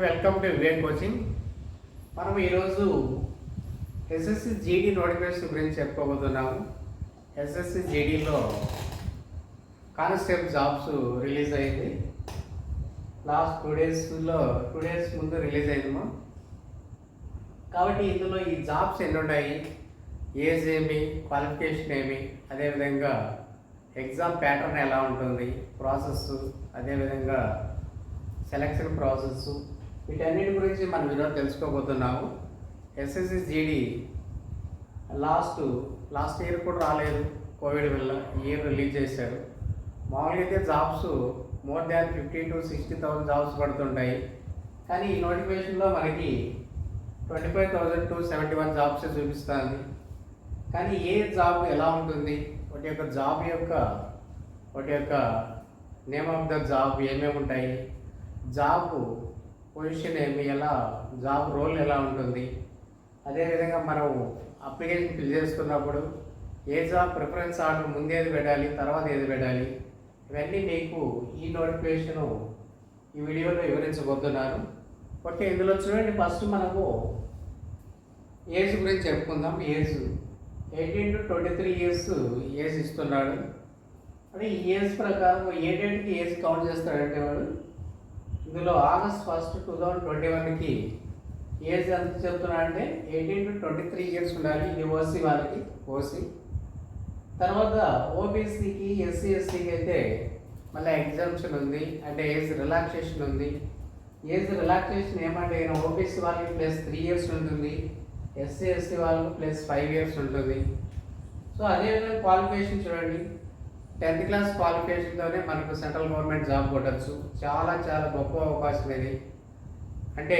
Welcome to Vivek coaching. మనం ఈరోజు SSC GD notification గురించి చెప్పుకోబోతున్నాము. ఎస్ఎస్సి జీడీలో కానిస్టేబుల్ జాబ్స్ రిలీజ్ అయింది. లాస్ట్ 2 డేస్ ముందు రిలీజ్ అయిందమ్మా. కాబట్టి ఇందులో ఈ జాబ్స్ ఎన్ని ఉన్నాయి, ఏజ్ ఏమి, క్వాలిఫికేషన్ ఏమి, అదేవిధంగా ఎగ్జామ్ ప్యాటర్న్ ఎలా ఉంటుంది, ప్రాసెస్, అదేవిధంగా సెలక్షన్ ప్రాసెస్, వీటన్నిటి గురించి మనం ఈరోజు తెలుసుకోబోతున్నాము. ఎస్ఎస్సి జీడీ లాస్ట్ ఇయర్ కూడా రాలేదు, కోవిడ్ వల్ల. ఈ ఇయర్ రిలీజ్ చేశారు. మామూలుగా అయితే jobs more than 50,000 to 60,000 jobs పడుతుంటాయి. కానీ ఈ నోటిఫికేషన్లో మనకి 25,000 to 71 జాబ్స్ చూపిస్తుంది. కానీ ఏ జాబ్ ఎలా ఉంటుంది, వాటి యొక్క నేమ్ ఆఫ్ ద జాబ్ ఏమేమి ఉంటాయి, జాబ్ పొజిషన్ ఏమి, జాబ్ రోల్ ఎలా ఉంటుంది, అదేవిధంగా మనం అప్లికేషన్ ఫిల్ చేసుకున్నప్పుడు ఏ జాబ్ ప్రిఫరెన్స్ ఆర్డర్ ముందేది పెట్టాలి, తర్వాత ఏది పెట్టాలి, ఇవన్నీ మీకు ఈ నోటిఫికేషన్ ఈ వీడియోలో వివరించబోతున్నాను. ఓకే, ఇందులో చూడండి, ఫస్ట్ మనము ఏజ్ గురించి చెప్పుకుందాం. ఏజ్ 18 to 23 ఇయర్స్ ఏజ్ ఇస్తున్నాడు. అంటే ఈ ఏజ్ ప్రకారం ఏ డేట్కి ఏజ్ కౌంట్ చేస్తాడంటే వాడు ఇందులో August 1, 2021కి ఏజ్ ఎంత చెప్తున్నాడంటే 18 to 23 ఇయర్స్ ఉండాలి. ఇది ఓసీ వాళ్ళకి, ఓసీ. తర్వాత ఓబీసీకి, ఎస్సీ ఎస్టీకి అయితే మళ్ళీ ఎగ్జామ్షన్ ఉంది, అంటే ఏజ్ రిలాక్సేషన్ ఉంది. ఏజ్ రిలాక్సేషన్ ఏమంటే ఓబీసీ వాళ్ళకి +3 ఇయర్స్ ఉంటుంది, ఎస్సీ ఎస్టీ వాళ్ళకి +5 ఇయర్స్ ఉంటుంది. సో అదేవిధంగా క్వాలిఫికేషన్ చూడండి, 10th క్లాస్ క్వాలిఫికేషన్తోనే మనకు సెంట్రల్ గవర్నమెంట్ జాబ్ కొట్టచ్చు. చాలా గొప్ప అవకాశం ఇది. అంటే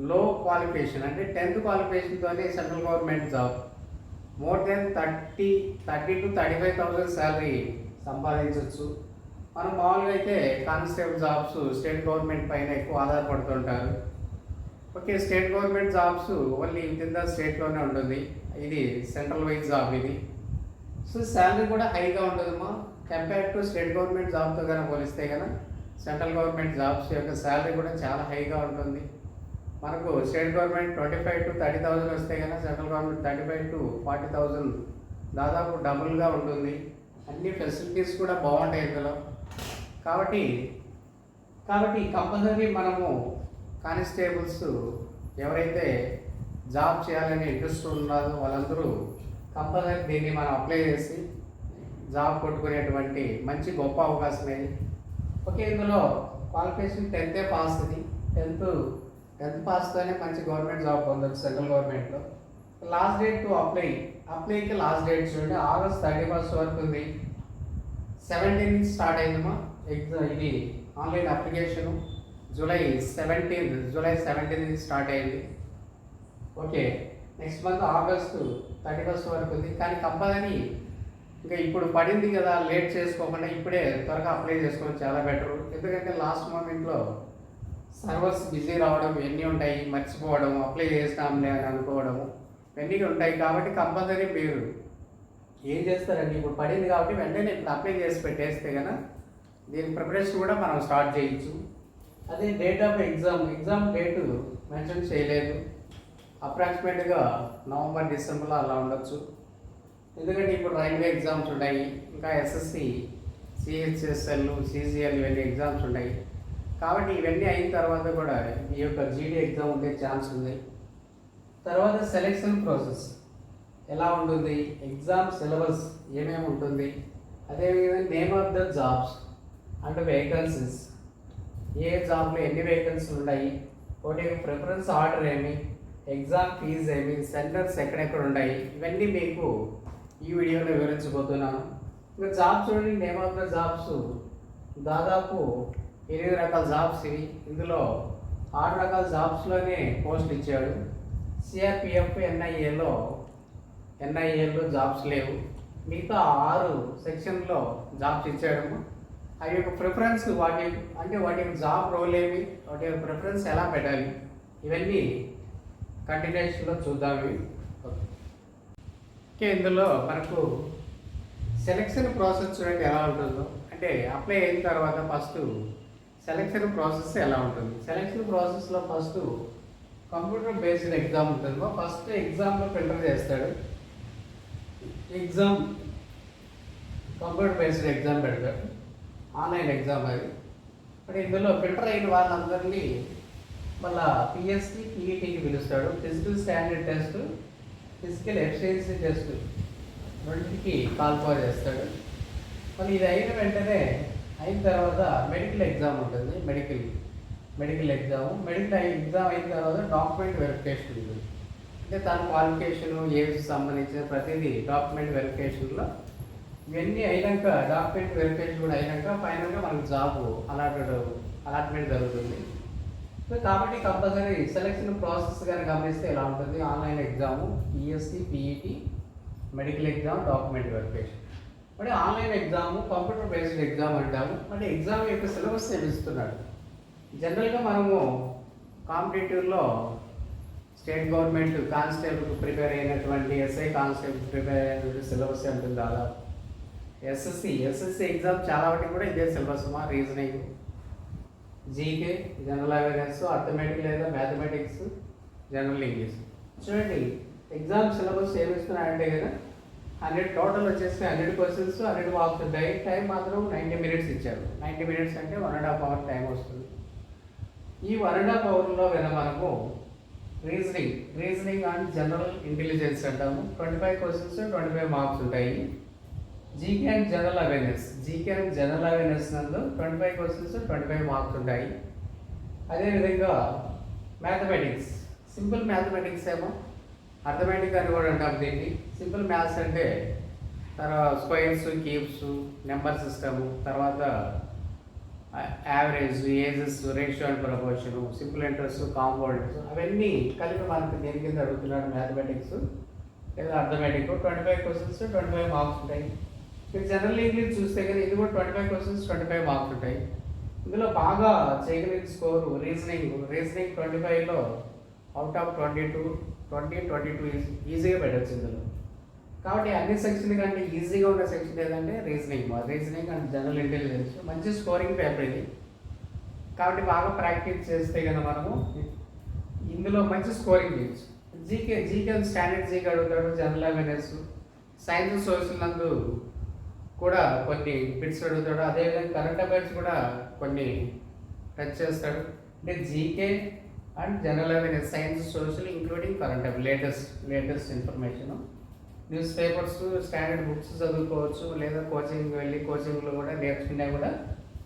లో క్వాలిఫికేషన్, అంటే 10th క్వాలిఫికేషన్తోనే central government job more than 30 to 35,000 salary సంపాదించవచ్చు. మనం మామూలుగా అయితే కానిస్టేబుల్ జాబ్స్ స్టేట్ గవర్నమెంట్ పైన ఎక్కువ ఆధారపడుతుంటారు. Okay, state government jobs only with the స్టేట్లోనే ఉంటుంది. ఇది సెంట్రల్ వైజ్ జాబ్ ఇది. సో శాలరీ కూడా హైగా ఉంటుందమ్మా. కంపేర్ టు స్టేట్ గవర్నమెంట్ జాబ్తో కనుక పోలిస్తే కనుక సెంట్రల్ గవర్నమెంట్ జాబ్స్ యొక్క శాలరీ కూడా చాలా హైగా ఉంటుంది. మనకు స్టేట్ గవర్నమెంట్ 25 to 30,000 వస్తే కనుక సెంట్రల్ గవర్నమెంట్ 35 to 40,000, దాదాపు డబుల్గా ఉంటుంది. అన్ని ఫెసిలిటీస్ కూడా బాగుంటాయి ఇందులో. కాబట్టి కంపల్సరీ మనము కానిస్టేబుల్స్ ఎవరైతే జాబ్ చేయాలని ఇంట్రెస్ట్ ఉన్నారో వాళ్ళందరూ కంపల్సరీ దీన్ని మనం అప్లై చేసి జాబ్ కొట్టుకునేటువంటి మంచి గొప్ప అవకాశం ఇది. ఓకే, ఇందులో క్వాలిఫికేషన్ 10th పాస్. ఇది 10th పాస్తోనే మంచి గవర్నమెంట్ జాబ్ పొందొచ్చు సెంట్రల్ గవర్నమెంట్లో. లాస్ట్ డేట్ టు అప్లైకి లాస్ట్ డేట్ చూడండి, August 31 వరకు ఉంది. 17 స్టార్ట్ అయిందమ్మా ఎగ్జామ్. ఇది ఆన్లైన్ అప్లికేషను జూలై 17 స్టార్ట్ అయింది. ఓకే, నెక్స్ట్ మంత్ August 31 వరకు ఉంది. కానీ కంపల్సరీ ఇంకా ఇప్పుడు పడింది కదా, లేట్ చేసుకోకుండా ఇప్పుడే త్వరగా అప్లై చేసుకోవడం చాలా బెటర్. ఎందుకంటే లాస్ట్ మూమెంట్లో సర్వర్స్ బిజీ రావడం, ఇవన్నీ ఉంటాయి, మర్చిపోవడం, అప్లై చేస్తాంలే అని అనుకోవడము, ఇవన్నీ ఉంటాయి. కాబట్టి కంపల్సరీ మీరు ఏం చేస్తారండి, ఇప్పుడు పడింది కాబట్టి వెంటనే ఇప్పుడు అప్లై చేసి పెట్టేస్తే కనుక దీని ప్రిపరేషన్ కూడా మనం స్టార్ట్ చేయొచ్చు. అదే date of exam date mention చేయలేదు. అప్రాక్సిమేట్గా November, December అలా ఉండొచ్చు. ఎందుకంటే ఇప్పుడు రైల్వే ఎగ్జామ్స్ ఉన్నాయి, ఇంకా ఎస్ఎస్సి, సిహెచ్ఎస్ఎల్, సిజిఎల్ ఇవన్నీ ఎగ్జామ్స్ ఉన్నాయి. కాబట్టి ఇవన్నీ అయిన తర్వాత కూడా ఈ యొక్క జీడీ ఎగ్జామ్ ఉండే ఛాన్స్ ఉంది. తర్వాత సెలెక్షన్ ప్రాసెస్ ఎలా ఉంటుంది, ఎగ్జామ్ సిలబస్ ఏమేమి ఉంటుంది, అదేవిధంగా name of the jobs and vacancies, ఏ జాబ్లో ఎన్ని వేకెన్సీలు ఉన్నాయి, ఒకటి ప్రిఫరెన్స్ ఆర్డర్ ఏమి, ఎగ్జామ్ ఫీజు ఏమి, సెంటర్స్ ఎక్కడెక్కడ ఉన్నాయి, ఇవన్నీ మీకు ఈ వీడియోలో వివరించబోతున్నాను. ఇంకా జాబ్స్ చూడండి, నేమ్ ఆఫ్ ద జాబ్స్ దాదాపు 8 రకాల జాబ్స్ ఇవి. ఇందులో 6 రకాల జాబ్స్లోనే పోస్టులు ఇచ్చాడు. సిఆర్పిఎఫ్, ఎన్ఐఏలో జాబ్స్ లేవు. మిగతా 6 సెక్షన్లో జాబ్స్ ఇచ్చాడు. అవి యొక్క ప్రిఫరెన్స్ వాటి యొక్క జాబ్ రోల్ ఏమి, వాటి యొక్క ప్రిఫరెన్స్ ఎలా పెట్టాలి, ఇవన్నీ కంటిన్యూషన్లో చూద్దాం. ఓకే, ఇందులో మనకు సెలెక్షన్ ప్రాసెస్ చూడండి ఎలా ఉంటుందో. అంటే అప్లై అయిన తర్వాత ఫస్ట్ సెలక్షన్ ప్రాసెస్ ఎలా ఉంటుంది? సెలక్షన్ ప్రాసెస్లో ఫస్ట్ కంప్యూటర్ బేస్డ్ ఎగ్జామ్ ఉంటుంది. ఫస్ట్ ఎగ్జామ్లో ఫిల్టర్ చేస్తాడు. ఎగ్జామ్ కంప్యూటర్ బేస్డ్ ఎగ్జామ్ పెడతాడు, ఆన్లైన్ ఎగ్జామ్ అది. మరి ఇందులో ఫిల్టర్ అయిన వాళ్ళందరినీ మళ్ళీ పిఎస్సి పీఈటీకి పిలుస్తాడు. Physical standard test, physical efficiency test రెండింటికి కాల్ఫర్ చేస్తాడు. మళ్ళీ ఇది అయిన వెంటనే అయిన తర్వాత మెడికల్ ఎగ్జామ్ ఉంటుంది. మెడికల్ ఎగ్జామ్ అయిన తర్వాత డాక్యుమెంట్ వెరిఫికేషన్ ఉంటుంది. అంటే తన క్వాలిఫికేషన్, ఏజ్ సంబంధించిన ప్రతిదీ డాక్యుమెంట్ వెరిఫికేషన్లో ఇవన్నీ అయినాక, డాక్యుమెంట్ వెరిఫికేషన్ కూడా అయినాక ఫైనల్గా మనకు జాబ్ అలాట్మెంట్ జరుగుతుంది. సో కాబట్టి కంపల్సరీ సెలక్షన్ ప్రాసెస్ కానీ గమనిస్తే ఎలా ఉంటుంది? Online exam, PSC PET, medical exam, document verification. మరి online exam computer based exam అంటాము. అంటే ఎగ్జామ్ యొక్క సిలబస్ ఏమిస్తున్నాడు? జనరల్గా మనము కాంపిటేటివ్లో స్టేట్ గవర్నమెంట్ కానిస్టేబుల్ ప్రిపేర్ అయినటువంటి, ఎస్ఐ కానిస్టేబుల్ ప్రిపేర్ అయినటువంటి సిలబస్ ఉంటుంది దాదాపు. ఎస్ఎస్సి ఎగ్జామ్ చాలా వాటికి కూడా ఇదే syllabus. Reasoning, GK, general awareness, arithmetic లేదా మ్యాథమెటిక్స్, జనరల్ ఇంగ్లీష్. చూడండి ఎగ్జామ్ సిలబస్ ఏమిస్తున్నాయంటే కదా 100 టోటల్ వచ్చేసి 100 క్వశ్చన్స్, 100 మార్క్స్ ఉంటాయి. టైం మాత్రం 90 మినిట్స్ ఇచ్చారు. 90 మినిట్స్ అంటే 1.5 అవర్ టైం వస్తుంది. ఈ 1.5 అవర్లో కనుక మనకు రీజనింగ్ అండ్ జనరల్ ఇంటెలిజెన్స్ అంటాము. 25 క్వశ్చన్స్, 25 మార్క్స్ ఉంటాయి. జీకే అండ్ జనరల్ అవేర్నెస్ నందు 25 క్వశ్చన్స్, 25 మార్క్స్ ఉంటాయి. అదేవిధంగా మ్యాథమెటిక్స్, సింపుల్ మ్యాథమెటిక్స్ ఏమో అర్థమెటిక్ అని కూడా అంటాం దీన్ని. సింపుల్ మ్యాథ్స్ అంటే తర్వాత స్క్వేర్స్, క్యూబ్స్, నెంబర్ సిస్టము, తర్వాత average, ages, ratio and proportion, simple interest, compounds, అవన్నీ కలిపి మనకు దేని కింద అడుగుతున్నాడు? మ్యాథమెటిక్స్ లేదా అర్థమెటిక్. 25 క్వశ్చన్స్, 25 మార్క్స్ ఉంటాయి. మీరు జనరల్ ఇంగ్లీష్ చూస్తే కదా ఇది కూడా 25 క్వశ్చన్స్, 25 మార్క్స్ ఉంటాయి. ఇందులో బాగా చేయగలిగిన స్కోరు రీజనింగ్ 25లో అవుట్ ఆఫ్ 22 ఈజీగా పెట్టచ్చు ఇందులో. కాబట్టి అన్ని సెక్షన్ కంటే ఈజీగా ఉన్న సెక్షన్ ఏదంటే రీజనింగ్ అండ్ జనరల్ ఇంటెలిజెన్స్. మంచి స్కోరింగ్ పేపర్ ఇది. కాబట్టి బాగా ప్రాక్టీస్ చేస్తే కనుక మనము ఇందులో మంచి స్కోరింగ్ చేయొచ్చు. జీకే స్టాండర్డ్ జీకే అడుగుతాడు, జనరల్ అవేర్నెస్, సైన్స్, సోషల్ నందు కూడా కొన్ని బిట్స్ అడుగుతాడు. అదేవిధంగా కరెంట్ అఫైర్స్ కూడా కొన్ని టచ్ చేస్తాడు. అంటే GK and general awareness, science, social including current affair, latest information. News papers, standard books చదువుకోవచ్చు, లేదా కోచింగ్లో కూడా నేర్చుకున్నా కూడా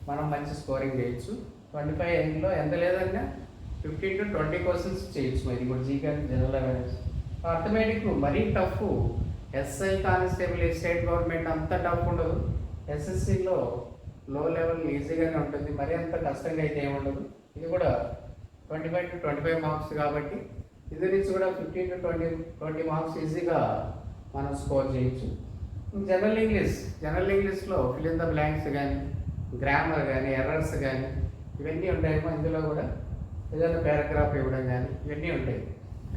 మనం మంచి స్కోరింగ్ చేయొచ్చు. 25లో ఎంత లేదన్నా 15 to 20 క్వశ్చన్స్ చేయొచ్చు. మరి కూడా GK and general awareness. Arithmetic మరీ tough. SI constable, state government అంత టఫ్ ఉండదు. ఎస్ఎస్సిలో లో లెవెల్ ఈజీగానే ఉంటుంది, మరీ అంత కష్టంగా అయితే ఏముండదు. ఇది కూడా 25 to 25 మార్క్స్ కాబట్టి ఇది నుంచి కూడా 15 to 20 మార్క్స్ ఈజీగా మనం స్కోర్ చేయొచ్చు. జనరల్ ఇంగ్లీష్లో ఫిల్ ఇన్ ద బ్లాంక్స్ కానీ, గ్రామర్ కానీ, ఎర్రర్స్ కానీ ఇవన్నీ ఉంటాయేమో. ఇందులో కూడా ఏదైనా పారాగ్రాఫ్ ఇవ్వడం కానీ ఇవన్నీ ఉంటాయి.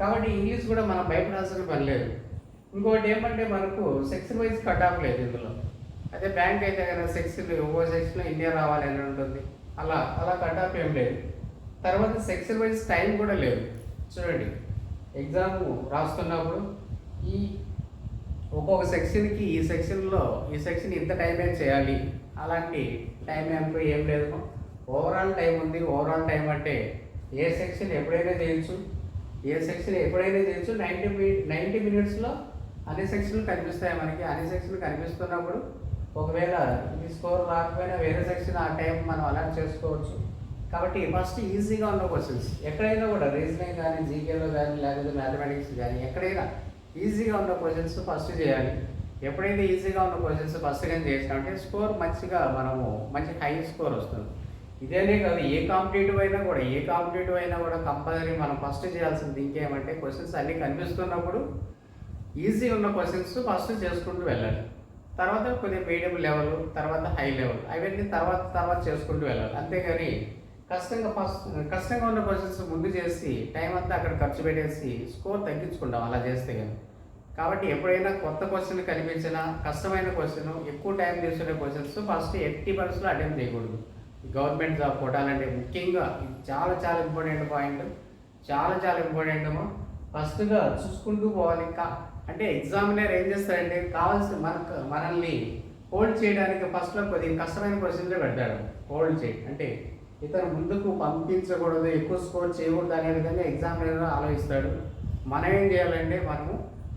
కాబట్టి ఇంగ్లీష్ కూడా మనం భయపడాల్సిన పని లేదు. ఇంకోటి ఏమంటే మనకు సెక్షన్ వైజ్ కట్ ఆఫ్ లేదు ఇందులో. అదే బ్యాంక్ అయితే కనుక ఒక్కో సెక్షన్లో ఇండియా రావాలని ఉంటుంది. అలా కట్ ఆఫ్ ఏం లేదు. తర్వాత సెక్షన్ వైజ్ టైం కూడా లేదు. చూడండి ఎగ్జామ్ రాస్తున్నప్పుడు ఈ ఒక్కొక్క సెక్షన్కి ఈ సెక్షన్ ఇంత టైమే చేయాలి, అలాంటి టైం ఏం లేదు. ఓవరాల్ టైం ఉంది. ఓవరాల్ టైం అంటే ఏ సెక్షన్ ఎప్పుడైనా చేయొచ్చు. 90 మినిట్స్లో అన్ని సెక్షన్లు కనిపిస్తాయి మనకి. అన్ని సెక్షన్లు కనిపిస్తున్నప్పుడు ఒకవేళ ఈ స్కోర్ రాకపోయినా వేరే సెక్షన్ ఆ టైం మనం అలాట్ చేసుకోవచ్చు. కాబట్టి ఫస్ట్ ఈజీగా ఉన్న క్వశ్చన్స్ ఎక్కడైనా కూడా రీజనింగ్ కానీ, జీకేలో కానీ, లేకపోతే మ్యాథమెటిక్స్ కానీ ఎక్కడైనా ఈజీగా ఉన్న క్వశ్చన్స్ ఫస్ట్ చేయాలి. ఎప్పుడైతే ఈజీగా ఉన్న క్వశ్చన్స్ ఫస్ట్ కానీ చేసినామంటే స్కోర్ మనము మంచి హై స్కోర్ వస్తుంది. ఇదేనే కాదు, ఏ కాంపిటేటివ్ అయినా కూడా కంపల్సరీ మనం ఫస్ట్ చేయాల్సింది ఇంకేమంటే క్వశ్చన్స్ అన్నీ కనిపిస్తున్నప్పుడు ఈజీ ఉన్న క్వశ్చన్స్ ఫస్ట్ చేసుకుంటూ వెళ్ళాలి. తర్వాత కొద్దిగా మీడియం లెవెల్, తర్వాత హై లెవెల్, అవన్నీ తర్వాత చేసుకుంటూ వెళ్ళాలి. అంతేగాని కష్టంగా ఉన్న క్వశ్చన్స్ ముందు చేసి టైం అంతా అక్కడ ఖర్చు పెట్టేసి స్కోర్ తగ్గించుకుంటాం అలా చేస్తే కానీ. కాబట్టి ఎప్పుడైనా కొత్త క్వశ్చన్ కనిపించినా, కష్టమైన క్వశ్చన్, ఎక్కువ టైం తీసుకునే క్వశ్చన్స్ ఫస్ట్ 80% అటెంప్ట్ చేయకూడదు. గవర్నమెంట్ జాబ్ కొట్టాలంటే ముఖ్యంగా ఇది చాలా చాలా ఇంపార్టెంట్ పాయింట్, చాలా చాలా ఇంపార్టెంట్. ఫస్ట్గా చూసుకుంటూ పోవాలి. అంటే ఎగ్జామినర్ ఏం చేస్తాడంటే కావాల్సిన మనల్ని హోల్డ్ చేయడానికి ఫస్ట్లో కొద్దిగా కష్టమైన క్వశ్చన్లే పెడతాడు. హోల్డ్ చేయి అంటే ఇతను ముందుకు పంపించకూడదు, ఎక్కువ స్కోర్ చేయకూడదు అనే విధంగా ఎగ్జామినర్ ఆలోచిస్తాడు. మనం ఏం చేయాలంటే మనము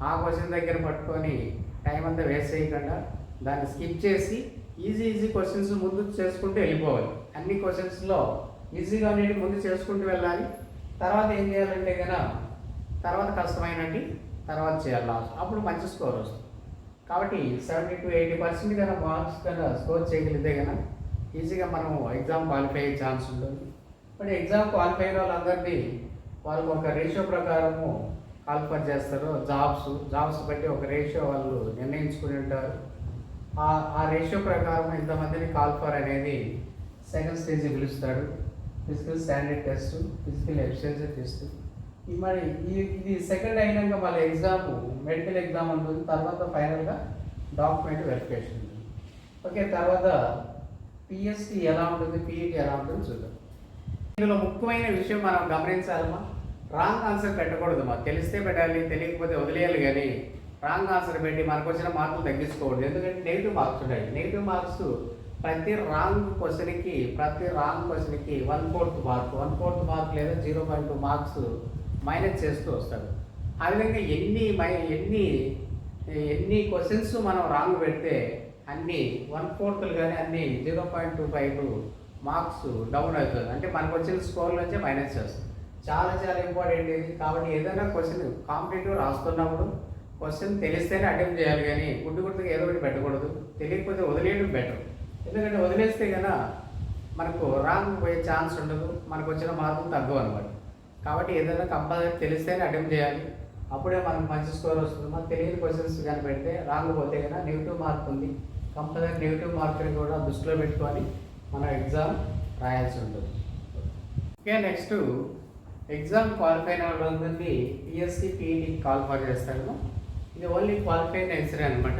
ఆ క్వశ్చన్ దగ్గర పట్టుకొని టైం అంతా వేస్ట్ చేయకుండా దాన్ని స్కిప్ చేసి ఈజీ క్వశ్చన్స్ ముందు చేసుకుంటూ వెళ్ళిపోవాలి. అన్ని క్వశ్చన్స్లో ఈజీగా ఉండేవి ముందు చేసుకుంటూ వెళ్ళాలి. తర్వాత ఏం చేయాలంటే కనుక తర్వాత కష్టమైనట్టు తర్వాత చేయాలి లాస్ట్, అప్పుడు మంచి స్కోర్ వస్తుంది. కాబట్టి 70 to 80% కన్నా మార్క్స్ కన్నా స్కోర్ చేయగలిగితే కనుక ఈజీగా మనం ఎగ్జామ్ క్వాలిఫై అయ్యే ఛాన్స్ ఉంటుంది. బట్ ఎగ్జామ్ క్వాలిఫై అయిన వాళ్ళందరినీ వాళ్ళకు ఒక రేషియో ప్రకారము కాల్ఫర్ చేస్తారు. జాబ్స్ బట్టి ఒక రేషియో వాళ్ళు నిర్ణయించుకుని ఉంటారు. ఆ రేషియో ప్రకారం ఇంతమందిని కాల్ఫర్ అనేది సెకండ్ స్టేజ్ పిలుస్తాడు. Physical standard test, physical efficiency test. మరి ఇది సెకండ్ అయినాక మళ్ళీ ఎగ్జామ్ మెడికల్ ఎగ్జామ్ ఉంటుంది. తర్వాత ఫైనల్గా డాక్యుమెంట్ వెరిఫికేషన్ ఉంటుంది. ఓకే, తర్వాత పిఎస్టీ ఎలా ఉంటుంది, పిఈటీ ఎలా ఉంటుంది చూద్దాం. ఇందులో ముఖ్యమైన విషయం మనం గమనించాలమ్మా, రాంగ్ ఆన్సర్ పెట్టకూడదు. మాకు తెలిస్తే పెట్టాలి, తెలియకపోతే వదిలేయాలి. కానీ రాంగ్ ఆన్సర్ పెట్టి మనకు వచ్చిన మార్కులు తగ్గించుకోకూడదు. ఎందుకంటే నెగిటివ్ మార్క్స్ ఉంటాయి. నెగిటివ్ మార్క్స్ ప్రతి రాంగ్ క్వశ్చన్కి 1/4 మార్క్ లేదా 0.2 మార్క్స్ మైనస్ చేస్తూ వస్తాడు. ఆ విధంగా ఎన్ని క్వశ్చన్స్ మనం రాంగ్ పెడితే అన్ని 1/4 కానీ అన్ని 0.25 మార్క్స్ డౌన్ అవుతుంది. అంటే మనకు వచ్చిన స్కోర్ నుంచే మైనస్ చేస్తుంది. చాలా చాలా ఇంపార్టెంట్ ఇది. కాబట్టి ఏదైనా క్వశ్చన్ కాంపిటేటివ్ రాస్తున్నప్పుడు క్వశ్చన్ తెలిస్తేనే అటెంప్ట్ చేయాలి. కానీ గుర్తుగా ఏదో ఒకటి పెట్టకూడదు. తెలియకపోతే వదిలేయడం బెటర్. ఎందుకంటే వదిలేస్తే కనుక మనకు రాంగ్ పోయే ఛాన్స్ ఉండదు, మనకు వచ్చిన మార్కులు తగ్గవు అనమాట. కాబట్టి ఏదైనా కంపల్సరీ తెలిస్తేనే అటెంప్ట్ చేయాలి. అప్పుడే మనకు మంచి స్కోర్ వస్తుంది. మనకు తెలియని క్వశ్చన్స్ కానీ పెడితే రాంగ్ పోతే కనుక నెగిటివ్ మార్క్ ఉంది. కంపల్సరీ నెగిటివ్ మార్కుని కూడా దృష్టిలో పెట్టుకొని మనం ఎగ్జామ్ రాయాల్సి ఉంటుంది. ఓకే, నెక్స్ట్ ఎగ్జామ్ క్వాలిఫై అయిన వాళ్ళందరినీ పిఎస్సి పిఈటీకి క్వాలిఫై చేస్తాను. ఇది ఓన్లీ క్వాలిఫై నేచర్ అనమాట.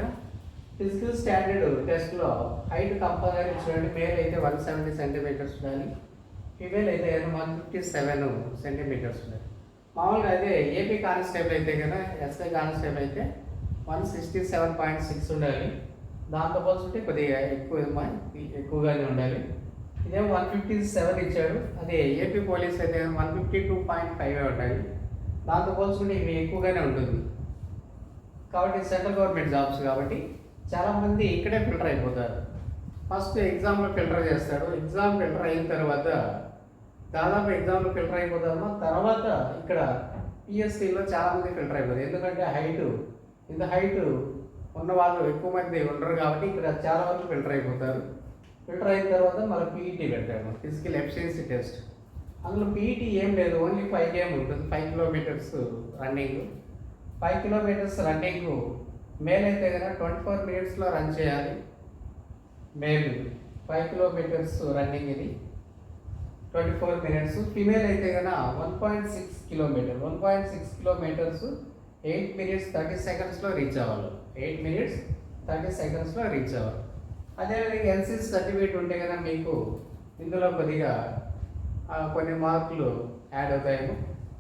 ఫిజికల్ స్టాండర్డ్ టెస్ట్లో హైట్ కంపల్సరీ చూడండి. మేల్ అయితే 170 సెంటీమీటర్స్ ఉండాలి, ఫీమేల్ అయితే 157 సెంటీమీటర్స్ ఉండాలి. మామూలుగా అదే ఏపీ కానిస్టేబుల్ అయితే కదా, ఎస్ఐ కానిస్టేబుల్ అయితే 167.6 ఉండాలి. దాంతో పోల్చుంటే కొద్దిగా ఎక్కువగానే ఉండాలి. ఇదేమో 157 ఇచ్చాడు. అదే ఏపీ పోలీస్ అయితే 152.5 ఉండాలి. దాంతో పోల్చుకుంటే ఇవి ఎక్కువగానే ఉంటుంది. కాబట్టి సెంట్రల్ గవర్నమెంట్ జాబ్స్ కాబట్టి చాలామంది ఇక్కడే ఫిల్టర్ అయిపోతారు. ఫస్ట్ ఎగ్జామ్లో ఫిల్టర్ చేస్తాడు. ఎగ్జామ్ ఫిల్టర్ అయిన తర్వాత దాదాపు ఎగ్జామ్లో ఫిల్టర్ అయిపోతాము. తర్వాత ఇక్కడ పిఎస్సీలో చాలామంది ఫిల్టర్ అయిపోతారు. ఎందుకంటే ఇంత హైట్ ఉన్న వాళ్ళు ఎక్కువ మంది ఉండరు కాబట్టి ఇక్కడ చాలా వరకు ఫిల్టర్ అయిపోతారు. ఫిల్టర్ అయిన తర్వాత మళ్ళీ పీఈటీ పెడతాడు, ఫిజికల్ ఎఫిషియన్సీ టెస్ట్. అందులో పీఈటీ ఏం లేదు, ఓన్లీ 5 గేమ్ ఉంటుంది. 5 kilometres running. 5 kilometres running male అయితే కనుక 24 మినిట్స్లో రన్ చేయాలి. మేల్ 5 కిలోమీటర్స్ రన్నింగ్ ఇది 24 మినిట్స్. ఫిమేల్ అయితే కనుక 1.6 కిలోమీటర్స్ 8 minutes 30 secondsలో రీచ్ అవ్వాలి. 8 minutes 30 secondsలో రీచ్ అవ్వాలి. అదేవిధంగా ఎన్సీసీ సర్టిఫికేట్ ఉంటే కదా మీకు ఇందులో కొద్దిగా కొన్ని మార్కులు యాడ్ అవుతాయేమో.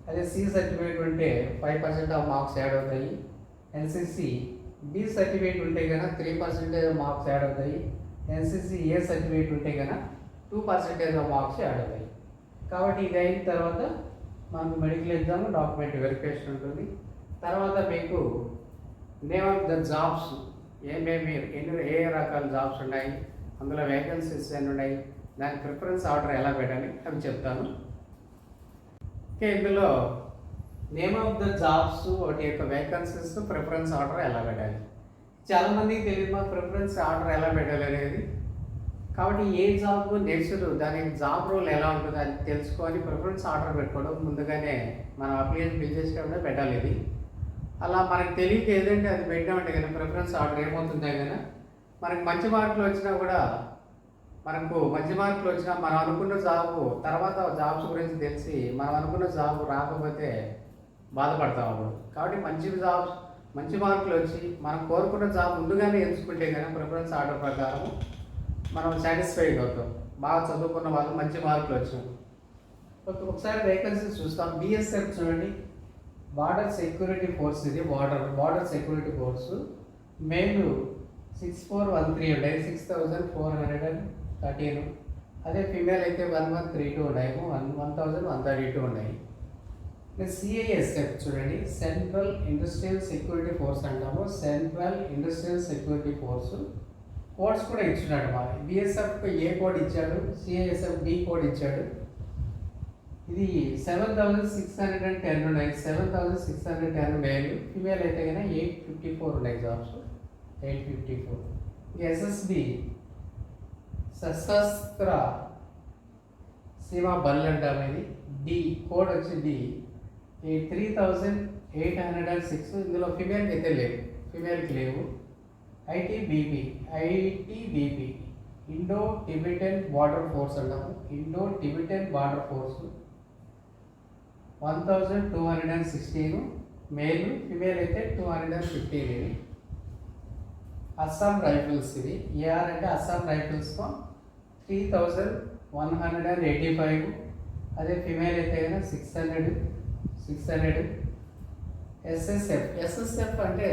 అదే సి సర్టిఫికేట్ ఉంటే 5% ఆఫ్ మార్క్స్ యాడ్ అవుతాయి. ఎన్సీసీ బి సర్టిఫికేట్ ఉంటే కనుక 3% మార్క్స్ యాడ్ అవుతాయి. ఎన్సీసీ ఏ సర్టిఫికేట్ ఉంటే కనుక 2% ఆఫ్ మార్క్స్ యాడ్ అవుతాయి. కాబట్టి ఇది అయిన తర్వాత మనకు మెడికల్ ఎగ్జామ్, డాక్యుమెంట్ వెరిఫికేషన్ ఉంటుంది. తర్వాత మీకు నేమ్ ఆఫ్ ద జాబ్స్ ఏ రకాల జాబ్స్ ఉన్నాయి, అందులో వేకెన్సీస్ ఎన్ని ఉన్నాయి, దాని ప్రిఫరెన్స్ ఆర్డర్ ఎలా పెట్టాలి అవి చెప్తాను. ఓకే, ఇందులో నేమ్ ఆఫ్ ద జాబ్స్, వాటి యొక్క వేకెన్సీస్, ప్రిఫరెన్స్ ఆర్డర్ ఎలా పెట్టాలి. చాలామందికి తెలియదు మా ప్రిఫరెన్స్ ఆర్డర్ ఎలా పెట్టాలి అనేది. కాబట్టి ఏ జాబ్ నెక్స్ట్ దానికి జాబ్ రోల్ ఎలా ఉంటుంది అది తెలుసుకొని ప్రిఫరెన్స్ ఆర్డర్ పెట్టుకోవడం ముందుగానే మనం అప్లికేషన్ ఫిల్ చేసేటప్పుడే పెట్టాలి. ఇది అలా మనకు తెలియక ఏదంటే అది పెట్టామంటే కానీ ప్రిఫరెన్స్ ఆర్డర్ ఏమవుతుందే కానీ మనకు మంచి మార్కులు వచ్చినా కూడా మనం అనుకున్న జాబు తర్వాత జాబ్స్ గురించి తెలిసి మనం అనుకున్న జాబ్ రాకపోతే బాధపడతాం అప్పుడు. కాబట్టి మంచి మార్కులు వచ్చి మనం కోరుకున్న జాబ్ ముందుగానే ఎంచుకుంటే కానీ ప్రిఫరెన్స్ ఆర్డర్ ప్రకారం మనం సాటిస్ఫైడ్ అవుతాం. బాగా చదువుకున్న వాళ్ళు మంచి మార్కులు వచ్చినాయి. ఒకసారి వేకెన్సీస్ చూస్తాం. బిఎస్ఎఫ్ చూడండి, బార్డర్ సెక్యూరిటీ ఫోర్స్. ఇది బార్డర్ సెక్యూరిటీ ఫోర్సు. మెయిల్ 6413 ఉన్నాయి, 6413. అదే ఫిమేల్ అయితే 1132 ఉన్నాయి, 1132 ఉన్నాయి. సిఐఎస్ఎఫ్ చూడండి, సెంట్రల్ ఇండస్ట్రియల్ సెక్యూరిటీ ఫోర్స్ అంటాము. Central industrial security force codes కూడా ఇచ్చినాడు. మా బిఎస్ఎఫ్ ఏ కోడ్ ఇచ్చాడు, సిఐఎస్ఎఫ్ బి కోడ్ ఇచ్చాడు. ఇది 7610 ఉన్నాయి, 7610 మేల్. ఫిమేల్ అయితే కనుక 854 ఉన్నాయి జాబ్స్, 854. ఎస్ఎస్బి సశస్త్ర సీమా బల్ అంటాము. ఇది డి కోడ్ వచ్చి డి 3806. ఇందులో ఫిమేల్కి అయితే లేవు, ఫిమేల్కి లేవు. ITBP Indo Tibetan border force అంటాము. Indo Tibetan border force 1216 male. Female అయితే 215. ఇవి అస్సాం రైఫిల్స్. ఇవి ఏఆర్ అంటే అస్సాం రైఫిల్స్తో 3185. అదే ఫిమేల్ అయితే కనుక 600. ఎస్ఎస్ఎఫ్ అంటే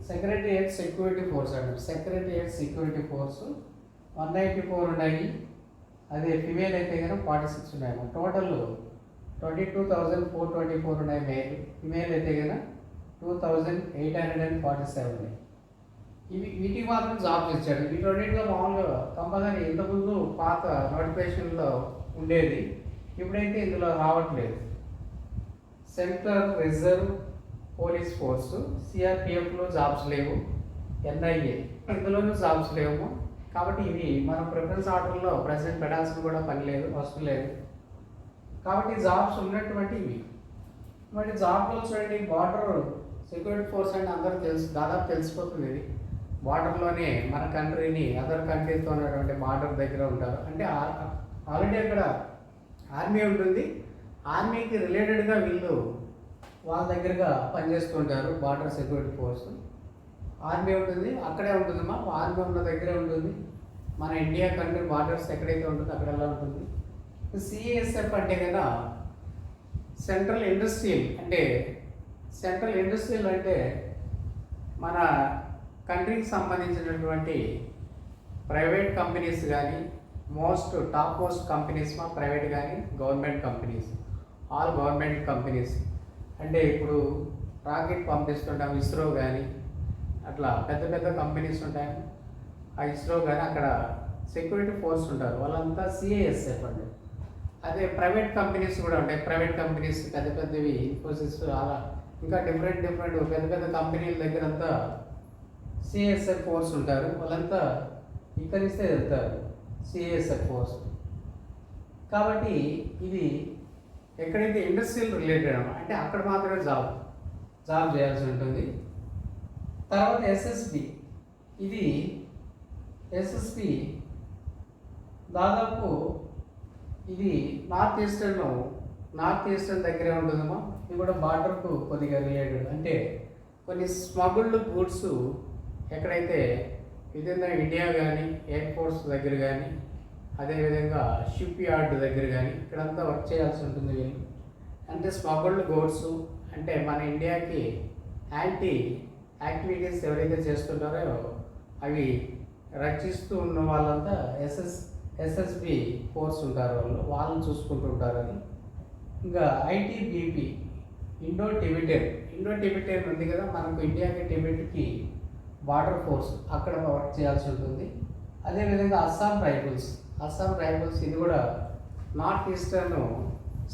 సెక్రటరియట్ సెక్యూరిటీ ఫోర్స్ అంటారు. సెక్రటరియట్ సెక్యూరిటీ ఫోర్స్ 194 ఉన్నాయి. అదే ఫిమేల్ అయితే కనుక 46 ఉన్నాయి. టోటల్ 22,424 ఉన్నాయి మేల్. ఫిమేల్ అయితే కనుక 2,847 ఉన్నాయి. వీటికి మాత్రం జాబ్స్ ఇచ్చాడు. వీటన్నిటిలో మామూలుగా కంపల్సరీ ఇంతకుముందు పాత నోటిఫికేషన్లో ఉండేది, ఇప్పుడైతే ఇందులో రావట్లేదు. సెంట్రల్ రిజర్వ్ పోలీస్ ఫోర్సు, సిఆర్పిఎఫ్లో జాబ్స్ లేవు. ఎన్ఐఏ ఇందులోనూ జాబ్స్ లేవు. కాబట్టి ఇవి మనం ప్రిఫరెన్స్ ఆర్డర్లో ప్రెసెంట్ పెట్టాల్సిన కూడా పని లేదు, అవసరం లేదు. కాబట్టి జాబ్స్ ఉన్నటువంటి ఇవి. మరి జాబ్లో చూడండి, బార్డర్ సెక్యూరిటీ ఫోర్స్ అంటే అందరూ దాదాపు తెలిసిపోతుంది. ఇది బార్డర్లోనే మన కంట్రీని అదర్ కంట్రీతో ఉన్నటువంటి బార్డర్ దగ్గర ఉంటారు. అంటే ఆల్రెడీ అక్కడ ఆర్మీ ఉంటుంది, ఆర్మీకి రిలేటెడ్గా వీళ్ళు వాళ్ళ దగ్గరగా పనిచేస్తుంటారు. బార్డర్ సెక్యూరిటీ ఫోర్స్ ఆర్మీ ఉంటుంది, అక్కడే ఉంటుందమ్మా. ఆర్మీ ఉన్న దగ్గరే ఉంటుంది. మన ఇండియా కంట్రీ బార్డర్స్ ఎక్కడైతే ఉంటుందో అక్కడలా ఉంటుంది. సిఏఎస్ఎఫ్ అంటే కదా సెంట్రల్ ఇండస్ట్రియల్ అంటే మన కంట్రీకి సంబంధించినటువంటి ప్రైవేట్ కంపెనీస్ కానీ, టాప్ మోస్ట్ కంపెనీస్ ప్రైవేట్ కానీ government companies, all government companies. అంటే ఇప్పుడు రాకెట్ పంపిస్తుంటాం, ఇస్రో కానీ అట్లా పెద్ద పెద్ద కంపెనీస్ ఉంటాయి. ఆ ఇస్రో కానీ అక్కడ సెక్యూరిటీ ఫోర్స్ ఉంటారు, వాళ్ళంతా సిఐఎస్ఎఫ్ అండి. అదే ప్రైవేట్ కంపెనీస్ కూడా ఉంటాయి. ప్రైవేట్ కంపెనీస్ పెద్ద పెద్దవి, ఇన్ఫోసిస్, అలా ఇంకా డిఫరెంట్ పెద్ద పెద్ద కంపెనీల దగ్గర అంతా సిఐఎస్ఎఫ్ ఫోర్స్ ఉంటారు. వాళ్ళంతా ఇక్కడి నుంచే వెళ్తారు, సిఐఎస్ఎఫ్ ఫోర్స్. కాబట్టి ఇది ఎక్కడైతే ఇండస్ట్రియల్ రిలేటెడ్ అంటే అక్కడ మాత్రమే జాబ్ చేయాల్సి ఉంటుంది. తర్వాత ఎస్ఎస్పి దాదాపు ఇది నార్త్ ఈస్టర్న్ దగ్గరే ఉంటుందమ్మా. ఇది కూడా బార్డర్కు కొద్దిగా రిలేటెడ్. అంటే కొన్ని స్మగుల్డ్ గూడ్స్ ఎక్కడైతే విదిన్ ఇండియా కానీ, ఎయిర్ ఫోర్స్ దగ్గర కానీ, అదేవిధంగా షిప్ యార్డ్ దగ్గర కానీ ఇక్కడంతా వర్క్ చేయాల్సి ఉంటుంది వీళ్ళు. అంటే స్మగుల్డ్ గూడ్స్ అంటే మన ఇండియాకి యాంటీ యాక్టివిటీస్ ఎవరైతే చేస్తుంటారో అవి రక్షిస్తూ ఉన్న వాళ్ళంతా ఎస్ఎస్బి ఫోర్స్ ఉంటారు, వాళ్ళని చూసుకుంటుంటారు. అది ఇంకా ఐటీబీపీ ఇండో టిబెటన్ ఉంది కదా, మనకు ఇండియాకి టిబెట్కి బార్డర్ ఫోర్స్, అక్కడ వర్క్ చేయాల్సి ఉంటుంది. అదేవిధంగా అస్సాం రైఫిల్స్ ఇది కూడా నార్త్ ఈస్టర్న్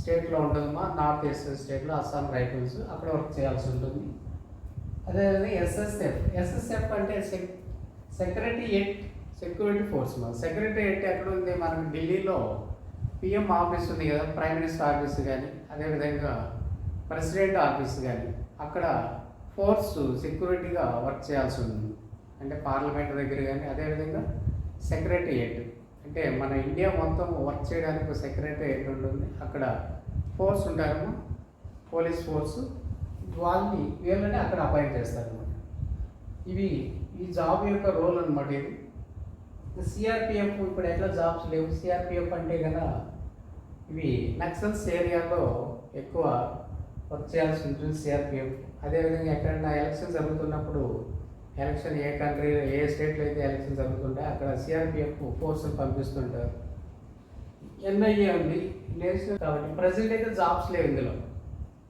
స్టేట్లో ఉంటుందమ్మా. నార్త్ ఈస్టర్న్ స్టేట్లో అస్సాం రైఫిల్స్, అక్కడ వర్క్ చేయాల్సి ఉంటుంది. అదేవిధంగా ఎస్ఎస్ఎఫ్ అంటే సెక్రటరియట్ సెక్యూరిటీ ఫోర్స్. సెక్రటరియట్ ఎక్కడ ఉంది? మనకు ఢిల్లీలో పిఎం ఆఫీస్ ఉంది కదా, ప్రైమ్ మినిస్టర్ ఆఫీస్ కానీ, అదేవిధంగా ప్రెసిడెంట్ ఆఫీస్ కానీ, అక్కడ ఫోర్స్ సెక్యూరిటీగా వర్క్ చేయాల్సి ఉంటుంది. అంటే పార్లమెంట్ దగ్గర కానీ, అదేవిధంగా సెక్రటరియట్ అంటే మన ఇండియా మొత్తం వర్క్ చేయడానికి సెక్రటరియట్ ఉంటుంది. అక్కడ ఫోర్స్ ఉంటారు, పోలీస్ ఫోర్స్, వీళ్ళని అక్కడ అపాయింట్ చేస్తారన్నమాట. ఈ జాబ్ యొక్క రోల్ అనమాట ఇది. సిఆర్పిఎఫ్ ఇప్పుడు ఎట్లా జాబ్స్ లేవు. సిఆర్పిఎఫ్ అంటే కనుక ఇవి నక్సల్స్ ఏరియాలో ఎక్కువ వర్క్ చేయాల్సి ఉంటుంది సిఆర్పిఎఫ్. అదేవిధంగా ఎక్కడైనా ఎలక్షన్ జరుగుతున్నప్పుడు ఎలక్షన్ ఏ కంట్రీ ఏ స్టేట్లో అయితే ఎలక్షన్ జరుగుతుంటే అక్కడ సిఆర్పిఎఫ్ ఫోర్సులు పంపిస్తుంటారు. ఎన్ఐఏ ఉంది నేషనల్. కాబట్టి ప్రజెంట్ అయితే జాబ్స్ లేవు ఇందులో.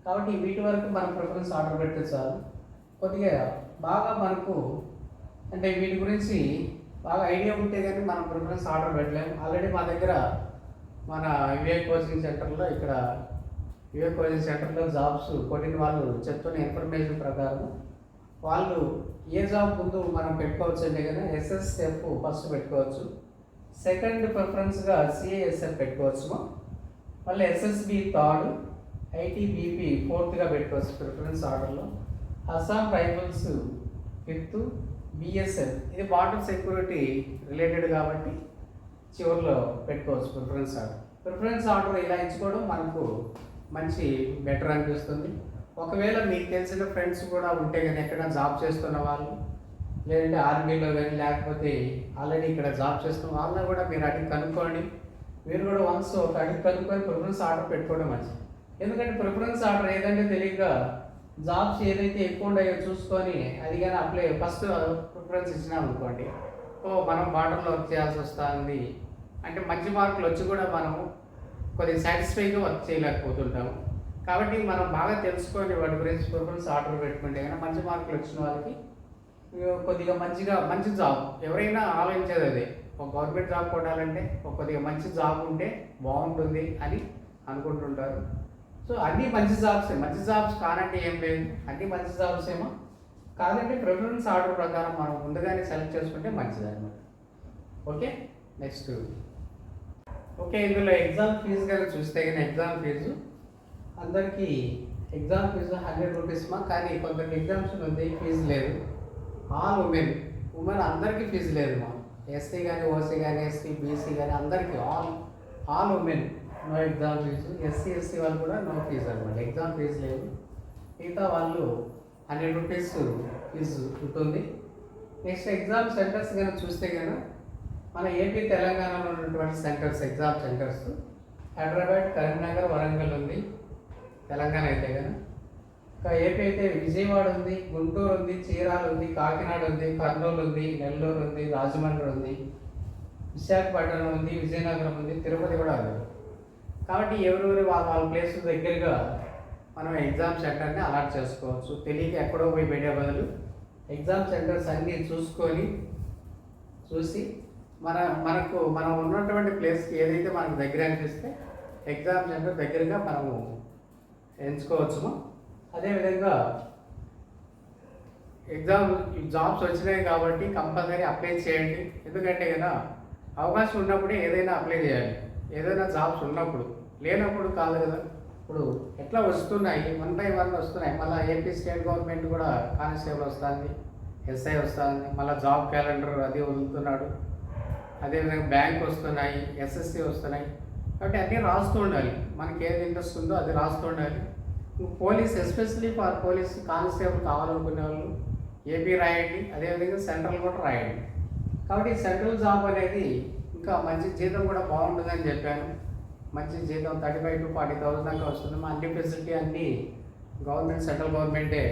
కాబట్టి వీటి వరకు మనం ప్రిఫరెన్స్ ఆర్డర్ పెడితే చాలు. కొద్దిగా బాగా మనకు అంటే వీటి గురించి బాగా ఐడియా ఉంటే కానీ మనం ప్రిఫరెన్స్ ఆర్డర్ పెట్టలేము. ఆల్రెడీ మా దగ్గర మన వివేక్ కోచింగ్ సెంటర్లో ఇక్కడ వివేక్ కోచింగ్ సెంటర్లో జాబ్స్ కొట్టిన వాళ్ళు చెప్తున్న ఇన్ఫర్మేషన్ ప్రకారం వాళ్ళు ఏ జాబ్ ముందు మనం పెట్టుకోవచ్చు అంటే కదా ఎస్ఎస్ఎఫ్ ఫస్ట్ పెట్టుకోవచ్చు, సెకండ్ ప్రిఫరెన్స్గా సిఏఎస్ఎఫ్ పెట్టుకోవచ్చు, మళ్ళీ ఎస్ఎస్బి థర్డ్, ఐటీబీపీ ఫోర్త్గా పెట్టుకోవచ్చు ప్రిఫరెన్స్ ఆర్డర్లో, అస్సాం రైఫల్స్ ఫిఫ్త్, బిఎస్ఎఫ్ ఇది బార్డర్ సెక్యూరిటీ రిలేటెడ్ కాబట్టి చివరిలో పెట్టుకోవచ్చు ప్రిఫరెన్స్ ఆర్డర్. ప్రిఫరెన్స్ ఆర్డర్ ఇలా ఇచ్చుకోవడం మనకు మంచి బెటర్ అనిపిస్తుంది. ఒకవేళ మీకు తెలిసిన ఫ్రెండ్స్ కూడా ఉంటే కానీ ఎక్కడ జాబ్ చేస్తున్న వాళ్ళు, లేదంటే ఆర్మీలో కానీ లేకపోతే ఆల్రెడీ ఇక్కడ జాబ్ చేస్తున్న వాళ్ళని కూడా మీరు అడిగి కనుక్కోండి. మీరు కూడా వన్స్ ఒక అడిగి కనుక్కొని ప్రిఫరెన్స్ ఆర్డర్ పెట్టుకోవడం మంచిది. ఎందుకంటే ప్రిఫరెన్స్ ఆర్డర్ ఏదంటే తెలియక జాబ్స్ ఏదైతే ఎక్కువ ఉన్నాయో చూసుకొని అది కానీ అప్లై ఫస్ట్ ప్రిఫరెన్స్ ఇచ్చినాం అనుకోండి, మనం బార్డర్లో వర్క్ చేయాల్సి వస్తుంది అంటే మంచి మార్కులు వచ్చి కూడా మనం కొద్దిగా సాటిస్ఫైగా వర్క్ చేయలేకపోతుంటాము. కాబట్టి మనం బాగా తెలుసుకొని వాటి గురించి ప్రిఫరెన్స్ ఆర్డర్ పెట్టుకుంటే కానీ మంచి మార్కులు వచ్చిన వాళ్ళకి కొద్దిగా మంచి జాబ్ ఎవరైనా ఆలోచించేది అదే, ఒక గవర్నమెంట్ జాబ్ కొట్టాలంటే ఒక కొద్దిగా మంచి జాబ్ ఉంటే బాగుంటుంది అని అనుకుంటుంటారు. సో అన్నీ మంచి జాబ్స్ కానంటే ఏం లేదు, అన్నీ మంచి జాబ్స్ ఏమో కాదంటే ప్రిఫరెన్స్ ఆర్డర్ ప్రకారం మనం ముందుగానే సెలెక్ట్ చేసుకుంటే మంచిది అనమాట. ఓకే, నెక్స్ట్ ఓకే ఇందులో ఎగ్జామ్ ఫీజు కనుక చూస్తే కానీ ఎగ్జామ్ ఫీజు అందరికీ ఎగ్జామ్ ఫీజు 100 రూపీస్ కానీ కొందరికి ఎగ్జామ్స్ ఉంది ఫీజు లేదు. ఆల్ ఉమెన్ అందరికీ ఫీజు లేదు ఎస్టీ కానీ ఓసీ కానీ ఎస్టీ బీసీ కానీ అందరికీ all women no exam fees. SC వాళ్ళు కూడా నో ఫీజు అనమాట, ఎగ్జామ్ ఫీజు లేదు. మిగతా వాళ్ళు 100 రూపీస్ ఫీజు ఉంటుంది. నెక్స్ట్ ఎగ్జామ్ సెంటర్స్ కనుక చూస్తే కనుక మన ఏపీ తెలంగాణలో ఉన్నటువంటి centres exam centres Hyderabad, Karimnagar, Warangal ఉంది తెలంగాణ అయితే కనుక. ఇంకా ఏపీ అయితే విజయవాడ ఉంది, గుంటూరు ఉంది, చీరాల ఉంది, కాకినాడ ఉంది, కర్నూలు ఉంది, నెల్లూరు ఉంది, రాజమండ్రి ఉంది, విశాఖపట్నం ఉంది, విజయనగరం ఉంది, తిరుపతి కూడా ఉంది. కాబట్టి ఎవరెవరి వాళ్ళ ప్లేస్ దగ్గరగా మనం ఎగ్జామ్ సెంటర్ని అలాట్ చేసుకోవచ్చు. తెలియక ఎక్కడో పోయి పెట్టే బదులు ఎగ్జామ్ సెంటర్స్ అన్నీ చూసి మనం ఉన్నటువంటి ప్లేస్కి ఏదైతే మనకు దగ్గర అనిపిస్తే ఎగ్జామ్ సెంటర్ దగ్గరగా మనము ఎంచుకోవచ్చు. అదేవిధంగా జాబ్స్ వచ్చినాయి కాబట్టి కంపల్సరీ అప్లై చేయండి. ఎందుకంటే కదా అవకాశం ఉన్నప్పుడే ఏదైనా అప్లై చేయాలి, ఏదైనా జాబ్స్ ఉన్నప్పుడు, లేనప్పుడు కాదు కదా. ఇప్పుడు ఎట్లా వస్తున్నాయి 1 by 1 వస్తున్నాయి. మళ్ళీ ఏపీ స్టేట్ గవర్నమెంట్ కూడా కానిస్టేబుల్ వస్తుంది, ఎస్ఐ వస్తుంది, మళ్ళీ జాబ్ క్యాలెండర్ అది వదులుతున్నాడు. అదేవిధంగా బ్యాంక్ వస్తున్నాయి, ఎస్ఎస్సి వస్తున్నాయి. కాబట్టి అన్నీ రాస్తూ ఉండాలి, మనకి ఏది ఇంట్రెస్ట్ ఉందో అది రాస్తూ ఉండాలి. Police especially for police constable కావాలనుకునే వాళ్ళు ఏపీ రాయండి, అదేవిధంగా సెంట్రల్ కూడా రాయండి. కాబట్టి సెంట్రల్ జాబ్ అనేది ఇంకా మంచి జీతం కూడా బాగుంటుందని చెప్పాను. మంచి జీతం 35,000 to 40,000 దాకా వస్తుంది. అన్ని ఫెసిలిటీ అన్నీ గవర్నమెంట్ సెంట్రల్ గవర్నమెంటే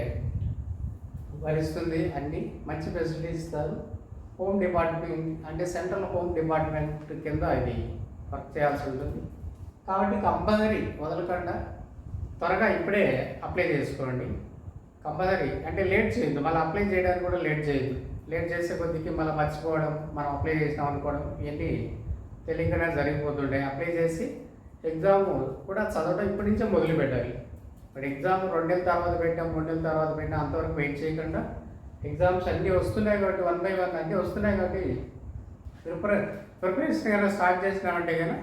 భరిస్తుంది, అన్నీ మంచి ఫెసిలిటీస్ ఇస్తారు. హోమ్ డిపార్ట్మెంట్ అంటే సెంట్రల్ హోమ్ డిపార్ట్మెంట్ కింద ఇది వర్క్ చేయాల్సి ఉంటుంది. కాబట్టి కంపల్సరీ వదలకుండా త్వరగా ఇప్పుడే అప్లై చేసుకోండి. కంపల్సరీ అంటే లేట్ చేయొద్దు, మళ్ళీ అప్లై చేయడానికి కూడా లేట్ చేయొద్దు. లేట్ చేసే కొద్దికి మళ్ళీ మర్చిపోవడం, మనం అప్లై చేసినాం అనుకోవడం ఇవన్నీ తెలియకనే జరిగిపోతుంటాయి. అప్లై చేసి ఎగ్జామ్ కూడా చదవడం ఇప్పటి నుంచే మొదలు పెట్టాలి. ఇప్పుడు ఎగ్జామ్ 2 నెలల తర్వాత పెట్టాం, 3 నెలల తర్వాత పెట్టాం, అంతవరకు వెయిట్ చేయకుండా ఎగ్జామ్స్ అన్నీ వస్తున్నాయి కాబట్టి 1 by 1 అన్నీ వస్తున్నాయి కాబట్టి ప్రిపరేషన్ కనుక స్టార్ట్ చేసినామంటే కనుక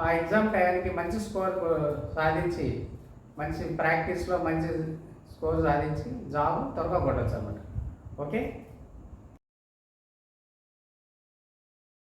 ఆ ఎగ్జామ్ టయానికి మంచి స్కోర్ సాధించి మంచి ప్రాక్టీస్లో మంచి స్కోర్ సాధించి జాబ్ త్వరగా కొట్టచ్చు అన్నమాట. ఓకే.